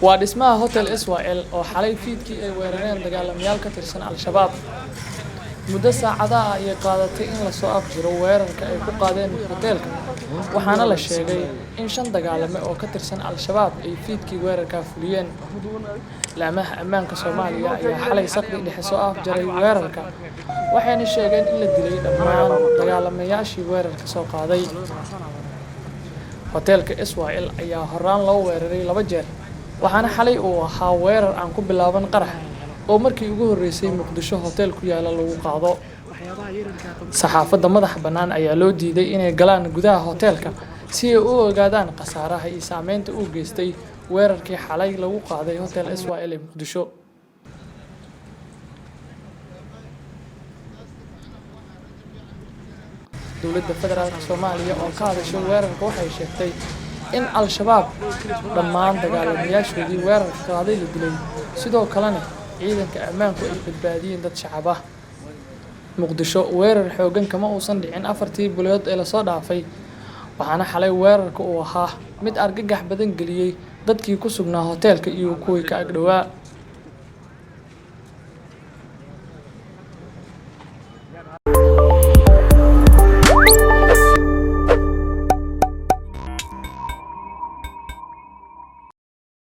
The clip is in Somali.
waa dhismaha Hotel Israel oo xalay fiidkii ay weerareen dagaalamayaal ka tirsan Al-Shabaab. Muddo saacadaha ay qaadatay in la soo afjiro weerarka ay ku qaadeen hoteelka, waxaana la sheegay in 5 dagaalame oo ka tirsan Al-Shabaab ay fiidkii weerarka fuliyeen. Laamaha ammaanka Soomaaliya ayaa xalay saqdi dhexe soo afjaray weerarka, waxayna sheegeen in la dilay dhammaan dagaalamayaashii weerarka soo qaaday. Hoteelka Israel ayaa horaan loo weeraray 2 jeer, waxaana xalay uu ahaa weerar aan ku bilaaban qarax oo markii ugu horeysay Muqdisho hotel ku yaala lagu qaado. Saxaafadda madaxa bannaan ayaa loo diiday inay galaan gudaha hoteelka si ay u ogaadaan khasaaraha iyo saameynta uu geystay weerarkii xalay lagu qaaday Hotel Israel ee Muqdisho. Dowladda Federaalka Soomaaliya oo ka hadashay weerarka waxay sheegtay in Al-Shabaab dhammaan dagaalamayaashoodii weerarka qaaday la dilay, sidoo kalena ciidanka ammaanku ay badbaadiyeen dad shacab ah. Muqdisho weerar xoogan kama uusan dhicin 4 bilood ee la soo dhaafay, waxaana xalay weerarka uu ahaa mid argagax badan geliyay dadkii ku sugnaa hoteelka iyo kuwii ka ag dhawaa.